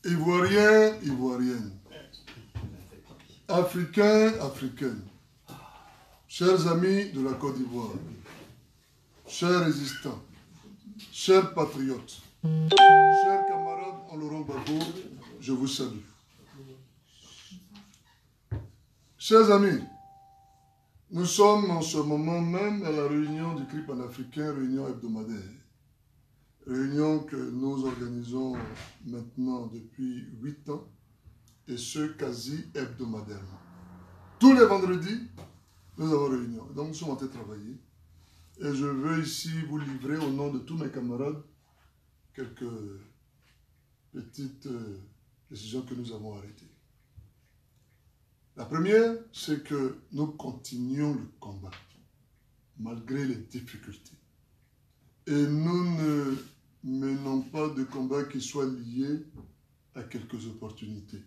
Ivoiriens, Ivoiriennes, Africains, Africaines, chers amis de la Côte d'Ivoire, chers résistants, chers patriotes, chers camarades en Laurent Gbagbo, je vous salue. Chers amis, nous sommes en ce moment même à la réunion du CRI panafricain, réunion hebdomadaire. Réunion que nous organisons maintenant depuis 8 ans, et ce quasi hebdomadairement. Tous les vendredis, nous avons réunion. Donc nous sommes en train de travailler. Et je veux ici vous livrer au nom de tous mes camarades quelques petites décisions que nous avons arrêtées. La première, c'est que nous continuons le combat, malgré les difficultés. Et nous ne menons pas de combat qui soit lié à quelques opportunités.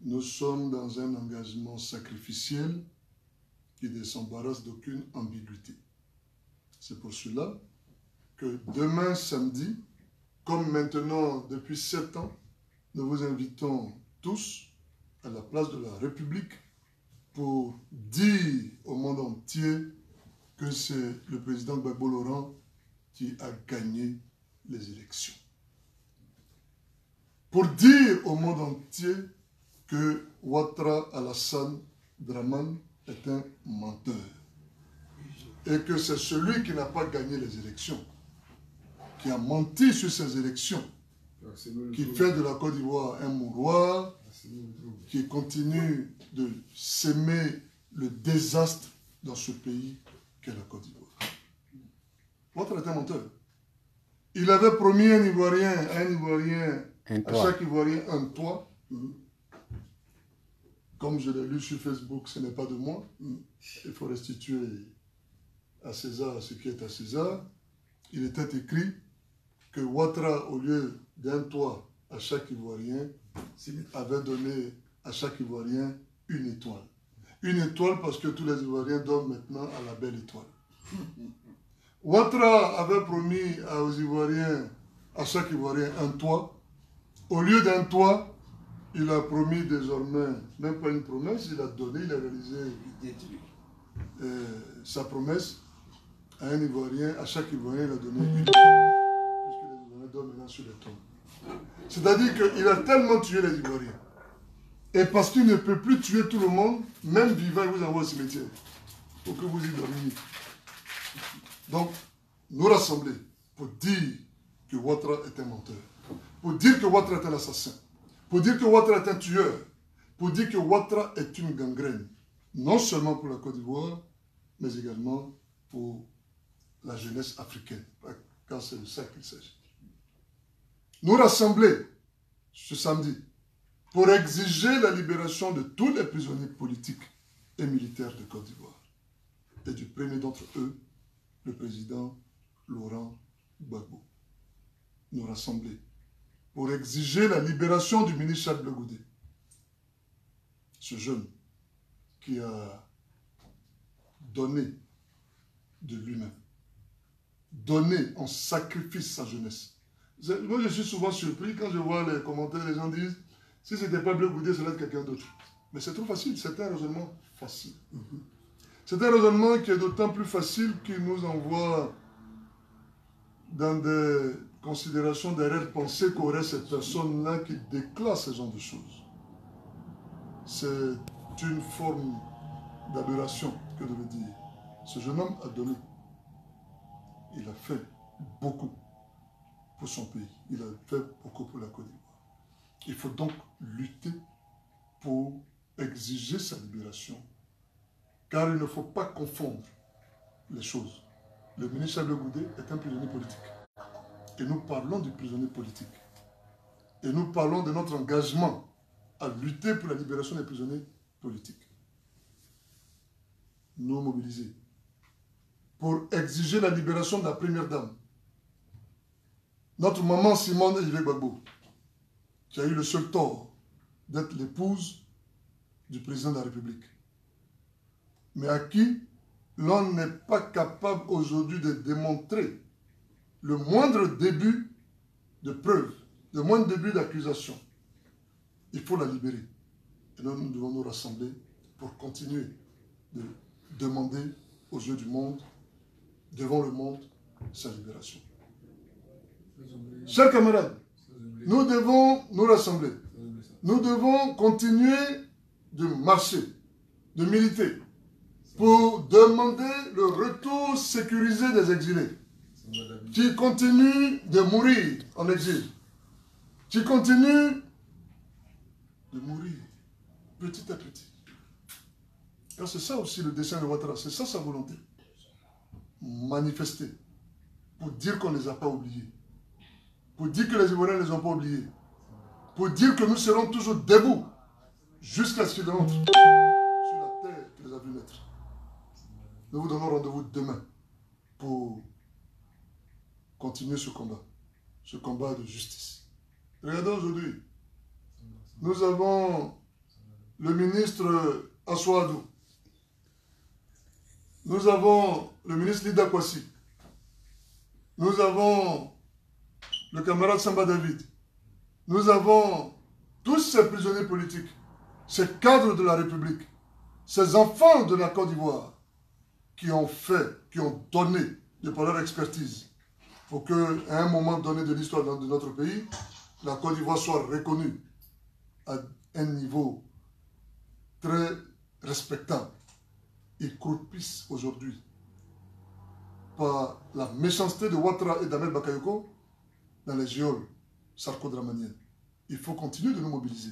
Nous sommes dans un engagement sacrificiel qui ne s'embarrasse d'aucune ambiguïté. C'est pour cela que demain samedi, comme maintenant depuis 7 ans, nous vous invitons tous à la place de la République pour dire au monde entier que c'est le président Gbagbo Laurent qui a gagné les élections. Pour dire au monde entier que Ouattara Alassane Dramane est un menteur et que c'est celui qui n'a pas gagné les élections, qui a menti sur ces élections, qui fait de la Côte d'Ivoire un mouroir, qui continue de s'aimer le désastre dans ce pays qu'est la Côte d'Ivoire. Ouattara est un menteur. Il avait promis à un Ivoirien, à chaque Ivoirien un toit. Comme je l'ai lu sur Facebook, ce n'est pas de moi. Il faut restituer à César ce qui est à César. Il était écrit que Ouattara, au lieu d'un toit à chaque Ivoirien, avait donné à chaque Ivoirien une étoile. Une étoile parce que tous les Ivoiriens dorment maintenant à la belle étoile. Ouattara avait promis aux Ivoiriens, à chaque Ivoirien, un toit. Au lieu d'un toit, il a promis désormais, même pas une promesse, il a donné, il a réalisé sa promesse à un Ivoirien, à chaque Ivoirien, il a donné une toit, puisque les Ivoiriens dorment maintenant sur les toits. C'est-à-dire qu'il a tellement tué les Ivoiriens. Et parce qu'il ne peut plus tuer tout le monde, même vivant, il vous envoie au cimetière, pour que vous y dormiez. Donc, nous rassembler pour dire que Ouattara est un menteur, pour dire que Ouattara est un assassin, pour dire que Ouattara est un tueur, pour dire que Ouattara est une gangrène, non seulement pour la Côte d'Ivoire, mais également pour la jeunesse africaine, car c'est de ça qu'il s'agit. Nous rassembler ce samedi pour exiger la libération de tous les prisonniers politiques et militaires de Côte d'Ivoire, et du premier d'entre eux, le président Laurent Gbagbo. Nous rassembler pour exiger la libération du ministre Charles Blé Goudé, ce jeune qui a donné de lui-même, donné en sacrifice sa jeunesse. Moi, je suis souvent surpris quand je vois les commentaires, les gens disent « si ce n'était pas Blé Goudé, ce serait quelqu'un d'autre ». Mais c'est trop facile, c'est un raisonnement facile. C'est un raisonnement qui est d'autant plus facile qu'il nous envoie dans des considérations d'arrière-pensée qu'aurait cette personne-là qui déclare ce genre de choses. C'est une forme d'aberration que de le dire. Ce jeune homme a donné. Il a fait beaucoup pour son pays. Il a fait beaucoup pour la Côte d'Ivoire. Il faut donc lutter pour exiger sa libération. Car il ne faut pas confondre les choses. Le ministre Charles Blé Goudé est un prisonnier politique. Et nous parlons du prisonnier politique. Et nous parlons de notre engagement à lutter pour la libération des prisonniers politiques. Nous mobiliser pour exiger la libération de la première dame. Notre maman Simone Eyive Gbagbo, qui a eu le seul tort d'être l'épouse du président de la République, mais à qui l'on n'est pas capable aujourd'hui de démontrer le moindre début de preuve le moindre début d'accusation, il faut la libérer. Et là, nous devons nous rassembler pour continuer de demander aux yeux du monde, devant le monde, sa libération. Chers camarades, nous devons nous rassembler. Nous devons continuer de marcher, de militer, pour demander le retour sécurisé des exilés, qui continuent de mourir en exil, qui continuent de mourir petit à petit. Car c'est ça aussi le dessein de Ouattara, c'est ça sa volonté. Manifester, pour dire qu'on ne les a pas oubliés, pour dire que les Ivoiriens ne les ont pas oubliés, pour dire que nous serons toujours debout jusqu'à ce qu'ils entrent sur la terre qui les a vus naître. Nous vous donnons rendez-vous demain pour continuer ce combat de justice. Regardez aujourd'hui, nous avons le ministre Aswadou, nous avons le ministre Lida Kwasi, nous avons le camarade Samba David, nous avons tous ces prisonniers politiques, ces cadres de la République, ces enfants de la Côte d'Ivoire qui ont donné de par leur expertise pour qu'à un moment donné de l'histoire de notre pays, la Côte d'Ivoire soit reconnue à un niveau très respectable. Ils croupissent aujourd'hui par la méchanceté de Ouattara et d'Ahmed Bakayoko dans les geôles sarko-dramaniennes. Il faut continuer de nous mobiliser.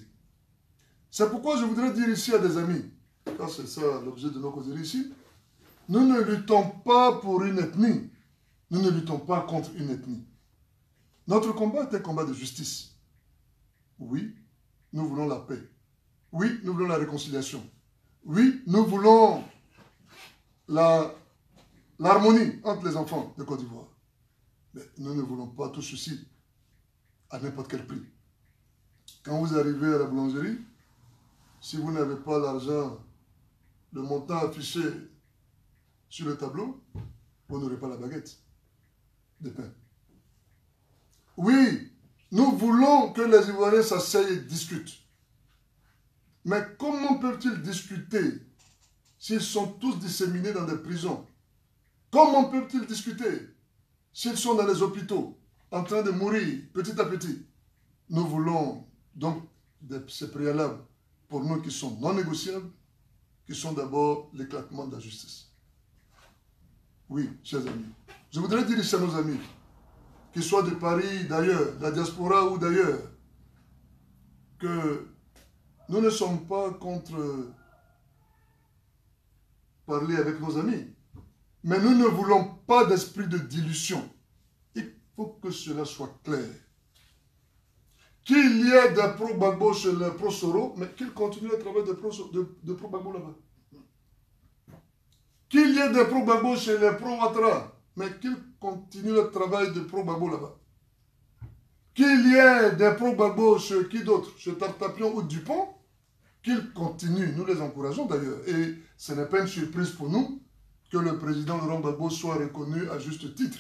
C'est pourquoi je voudrais dire ici à des amis, car c'est ça l'objet de nos causeries ici, nous ne luttons pas pour une ethnie, nous ne luttons pas contre une ethnie. Notre combat est un combat de justice. Oui, nous voulons la paix. Oui, nous voulons la réconciliation. Oui, nous voulons l'harmonie entre les enfants de Côte d'Ivoire. Mais nous ne voulons pas tout ceci à n'importe quel prix. Quand vous arrivez à la boulangerie, si vous n'avez pas l'argent, le montant affiché sur le tableau, vous n'aurez pas la baguette de pain. Oui, nous voulons que les Ivoiriens s'asseyent et discutent. Mais comment peuvent-ils discuter s'ils sont tous disséminés dans des prisons? Comment peuvent-ils discuter s'ils sont dans les hôpitaux, en train de mourir petit à petit? Nous voulons donc ces préalables pour nous qui sont non négociables, qui sont d'abord l'éclatement de la justice. Oui, chers amis, je voudrais dire ici à nos amis, qu'ils soient de Paris, d'ailleurs, de la diaspora ou d'ailleurs, que nous ne sommes pas contre parler avec nos amis, mais nous ne voulons pas d'esprit de dilution. Il faut que cela soit clair. Qu'il y ait des pro-Gbagbo chez les pro-Soro, mais qu'ils continuent le travail de pro-Gbagbo là-bas. Qu'il y ait des pro-Gbagbo chez les pro-Ouattara, mais qu'ils continuent le travail de pro-Gbagbo là-bas. Qu'il y ait des pro-Gbagbo chez qui d'autre, chez Tartapion ou Dupont, qu'ils continuent, nous les encourageons d'ailleurs. Et ce n'est pas une surprise pour nous que le président Laurent Gbagbo soit reconnu à juste titre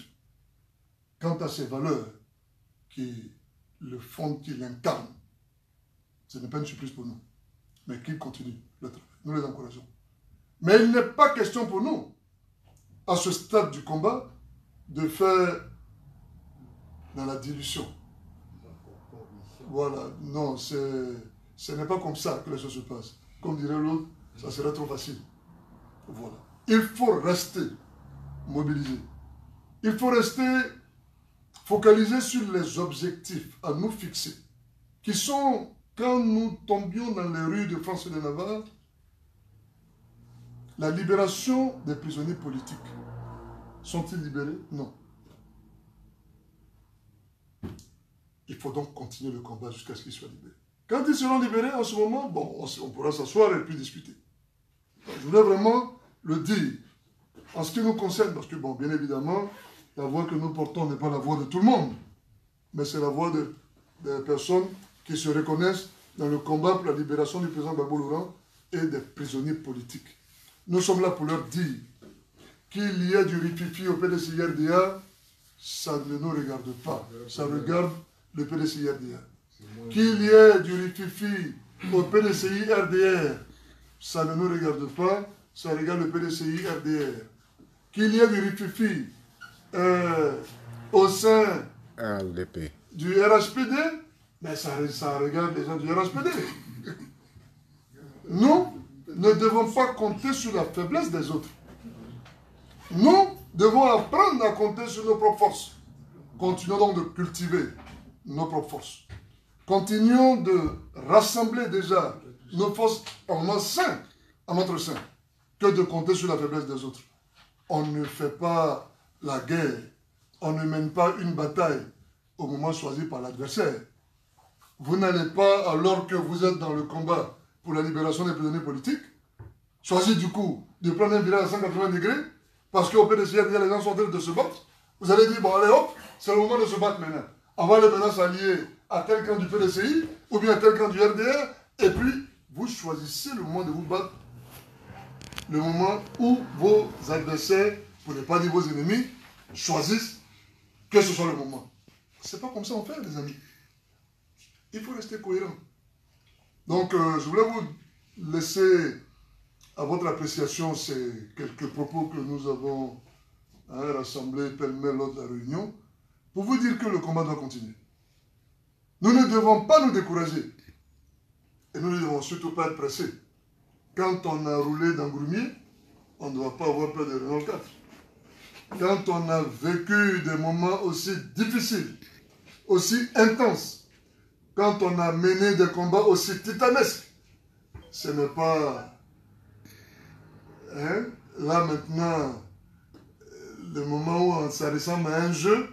quant à ses valeurs qui le fondent, qui l'incarnent. Ce n'est pas une surprise pour nous, mais qu'ils continuent le travail. Nous les encourageons. Mais il n'est pas question pour nous, à ce stade du combat, de faire dans la dilution. Voilà, non, ce n'est pas comme ça que les choses se passent. Comme dirait l'autre, ça serait trop facile. Voilà. Il faut rester mobilisé. Il faut rester focalisé sur les objectifs à nous fixer, qui sont, quand nous tombions dans les rues de France et de Navarre, la libération des prisonniers politiques. Sont-ils libérés? Non. Il faut donc continuer le combat jusqu'à ce qu'ils soient libérés. Quand ils seront libérés, en ce moment, bon, on pourra s'asseoir et puis discuter. Donc, je voulais vraiment le dire. En ce qui nous concerne, parce que, bon, bien évidemment, la voix que nous portons n'est pas la voix de tout le monde, mais c'est la voix des personnes qui se reconnaissent dans le combat pour la libération du président Gbagbo Laurent et des prisonniers politiques. Nous sommes là pour leur dire qu'il y ait du rififi au PDCIRDA, ça ne nous regarde pas. Ça regarde le PDCI RDR. Qu'il y ait du rififi au PDCI RDR, ça ne nous regarde pas, ça regarde le PDCI RDR. Qu'il y ait du rififi au sein du RHPD, mais ça regarde les gens du RHPD. Nous ne devons pas compter sur la faiblesse des autres. Nous devons apprendre à compter sur nos propres forces. Continuons donc de cultiver nos propres forces. Continuons de rassembler déjà nos forces en notre sein, que de compter sur la faiblesse des autres. On ne fait pas la guerre, on ne mène pas une bataille au moment choisi par l'adversaire. Vous n'allez pas, alors que vous êtes dans le combat pour la libération des prisonniers politiques, choisir du coup de prendre un virage à 180 degrés, parce qu'au PDCI, les gens sont en train de se battre. Vous allez dire, bon allez hop, c'est le moment de se battre maintenant. On va aller maintenant s'allier à tel camp du PDCI, ou bien à tel camp du RDR, et puis vous choisissez le moment de vous battre, le moment où vos adversaires, pour ne pas dire vos ennemis, choisissent que ce soit le moment. C'est pas comme ça on fait, les amis. Il faut rester cohérent. Donc, je voulais vous laisser à votre appréciation ces quelques propos que nous avons rassemblés pêle-mêle lors de la réunion, pour vous dire que le combat doit continuer. Nous ne devons pas nous décourager. Et nous ne devons surtout pas être pressés. Quand on a roulé dans Groumier, on ne doit pas avoir peur de Renault 4. Quand on a vécu des moments aussi difficiles, aussi intenses, quand on a mené des combats aussi titanesques, ce n'est pas là maintenant le moment où ça ressemble à un jeu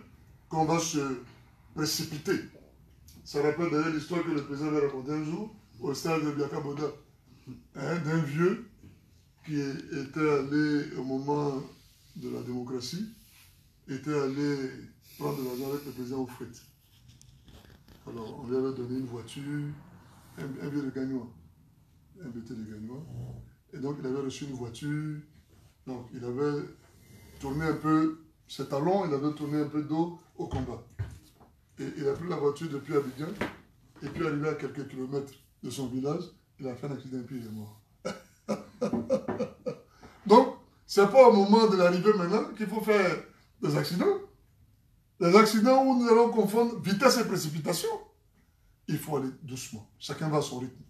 qu'on va se précipiter. Ça rappelle d'ailleurs l'histoire que le président avait racontée un jour au stade de Biaka Boda, d'un vieux qui était allé au moment de la démocratie, était allé prendre de l'argent avec le président Oufouet. Alors on lui avait donné une voiture, un vieux de Gagnois, un BT de Gagnois, et donc il avait reçu une voiture, donc il avait tourné un peu ses talons, il avait tourné un peu d'eau au combat. Et il a pris la voiture depuis Abidjan, et puis arrivé à quelques kilomètres de son village, il a fait un accident et puis il est mort. Donc, ce n'est pas au moment de l'arrivée maintenant qu'il faut faire des accidents. Les accidents où nous allons confondre vitesse et précipitation. Il faut aller doucement. Chacun va à son rythme.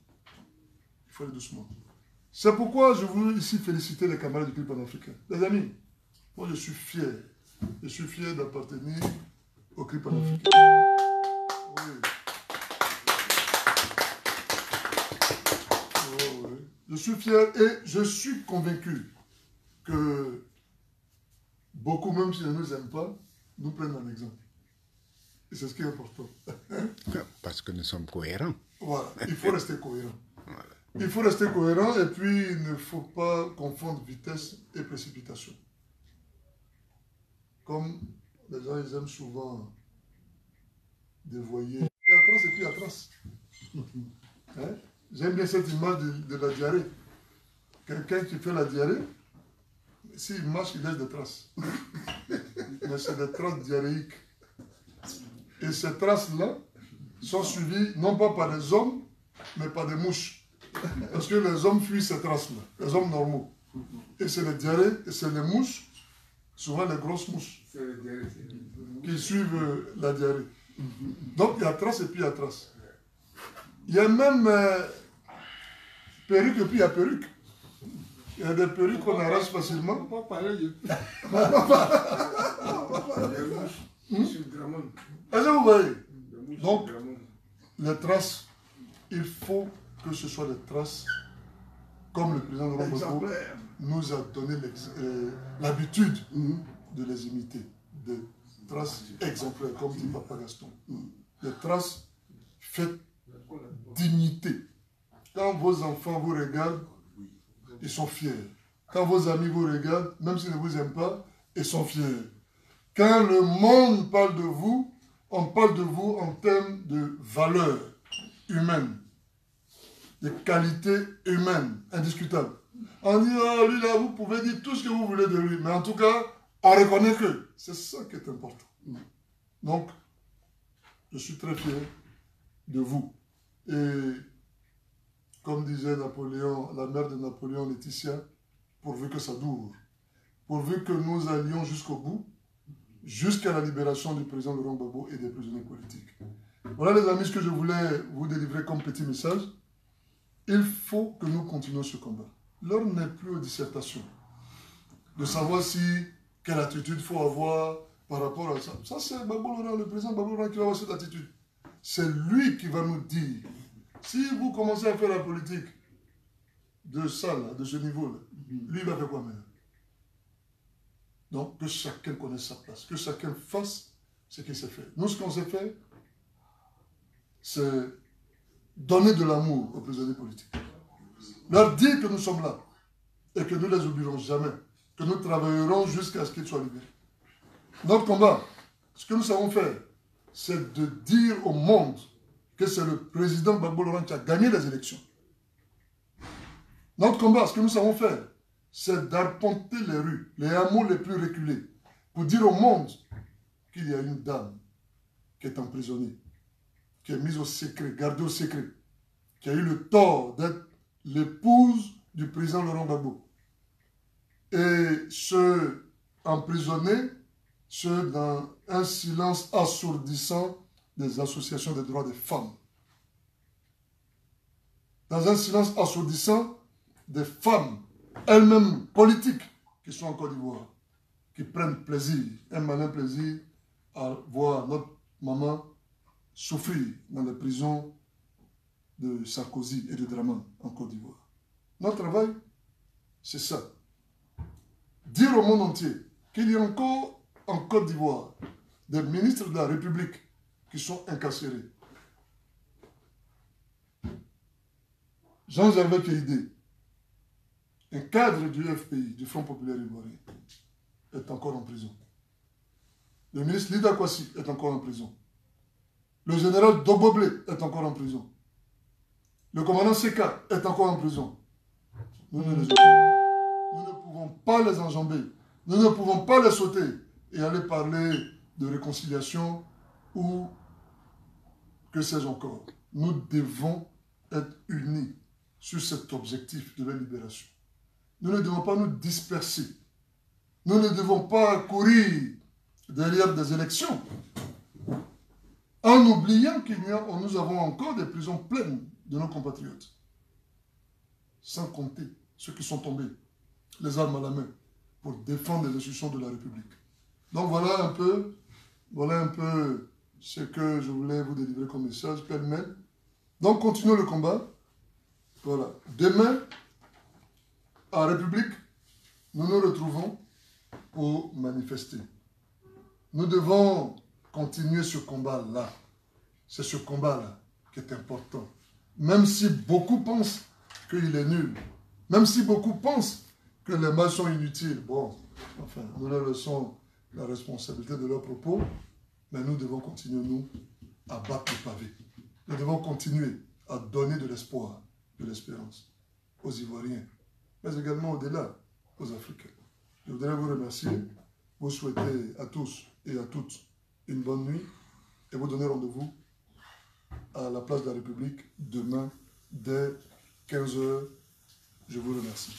Il faut aller doucement. C'est pourquoi je veux ici féliciter les camarades du club panafricain. Les amis, moi je suis fier. Je suis fier d'appartenir au club panafricain. Oui. Oh, oui. Je suis fier et je suis convaincu que beaucoup, même s'ils ne nous aiment pas, nous prennent un exemple. Et c'est ce qui est important. Parce que nous sommes cohérents. Voilà, il faut rester cohérent. Voilà. Il faut rester cohérent et puis il ne faut pas confondre vitesse et précipitation. Comme les gens, ils aiment souvent dévoyer. Il y a trace et puis il y a trace. Hein? J'aime bien cette image de la diarrhée. Quelqu'un qui fait la diarrhée, s'il marche, il laisse des traces. Mais c'est des traces diarrhéiques. Et ces traces-là sont suivies non pas par des hommes, mais par des mouches. Parce que les hommes fuient ces traces-là, les hommes normaux. Et c'est les diarrhées, et c'est les mouches, souvent les grosses mouches, qui suivent la diarrhée. Donc il y a trace et puis il y a trace. Il y a même perruque et puis il y a perruque. Il y a des perruques qu'on arrache facilement. On va parler de... Est-ce que vous voyez? Donc, les traces, il faut que ce soit des traces comme le président de Gbagbo nous a donné l'habitude de les imiter. Des traces exemplaires, comme dit Papa Gaston. Des traces faites dignité. Quand vos enfants vous regardent, ils sont fiers. Quand vos amis vous regardent, même s'ils ne vous aiment pas, ils sont fiers. Quand le monde parle de vous, on parle de vous en termes de valeurs humaines, de qualités humaines, indiscutables. On dit, oh, lui là, vous pouvez dire tout ce que vous voulez de lui, mais en tout cas, on reconnaît que. C'est ça qui est important. Donc, je suis très fier de vous. Et comme disait Napoléon, la mère de Napoléon, Laetitia, pourvu que ça dure, pourvu que nous allions jusqu'au bout, jusqu'à la libération du président Laurent Gbagbo et des prisonniers politiques. Voilà les amis ce que je voulais vous délivrer comme petit message. Il faut que nous continuions ce combat. L'heure n'est plus aux dissertations. De savoir si, quelle attitude il faut avoir par rapport à ça. Ça c'est Gbagbo Laurent, le président Gbagbo Laurent qui va avoir cette attitude. C'est lui qui va nous dire. Si vous commencez à faire la politique de ça, là, de ce niveau-là, lui il va faire quoi maintenant? Donc que chacun connaisse sa place, que chacun fasse ce qu'il sait faire. Nous, ce qu'on sait faire, c'est donner de l'amour aux prisonniers politiques. Leur dire que nous sommes là et que nous ne les oublierons jamais, que nous travaillerons jusqu'à ce qu'ils soient libérés. Notre combat, ce que nous savons faire, c'est de dire au monde que c'est le président Gbagbo Laurent qui a gagné les élections. Notre combat, ce que nous savons faire, c'est d'arpenter les rues, les hameaux les plus reculés, pour dire au monde qu'il y a une dame qui est emprisonnée, qui est mise au secret, gardée au secret, qui a eu le tort d'être l'épouse du président Laurent Gbagbo. Et ceux emprisonnés, ceux dans un silence assourdissant des associations des droits des femmes. Dans un silence assourdissant des femmes, elles-mêmes politiques, qui sont en Côte d'Ivoire, qui prennent plaisir, un malin plaisir, à voir notre maman souffrir dans les prisons de Sarkozy et de Draman en Côte d'Ivoire. Notre travail, c'est ça. Dire au monde entier qu'il y a encore en Côte d'Ivoire des ministres de la République qui sont incarcérés. Jean-Gervais Keïdé, un cadre du FPI, du Front Populaire Ivoirien, est encore en prison. Le ministre Lida Kwasi est encore en prison. Le général Doboblé est encore en prison. Le commandant Seka est encore en prison. Nous ne les occupons pas. Nous ne pouvons pas les enjamber. Nous ne pouvons pas les sauter et aller parler de réconciliation ou que sais-je encore. Nous devons être unis sur cet objectif de la libération. Nous ne devons pas nous disperser. Nous ne devons pas courir derrière des élections en oubliant que nous avons encore des prisons pleines de nos compatriotes. Sans compter ceux qui sont tombés, les armes à la main, pour défendre les institutions de la République. Donc voilà un peu ce que je voulais vous délivrer comme message, pêle-mêle. Donc continuons le combat. Voilà. Demain, à République, nous nous retrouvons pour manifester. Nous devons continuer ce combat-là. C'est ce combat-là qui est important. Même si beaucoup pensent qu'il est nul, même si beaucoup pensent que les marches sont inutiles, bon, enfin, nous leur laissons la responsabilité de leurs propos, mais nous devons continuer, nous, à battre le pavé. Nous devons continuer à donner de l'espoir, de l'espérance aux Ivoiriens, mais également au-delà, aux Africains. Je voudrais vous remercier, vous souhaiter à tous et à toutes une bonne nuit et vous donner rendez-vous à la place de la République demain dès 15 h. Je vous remercie.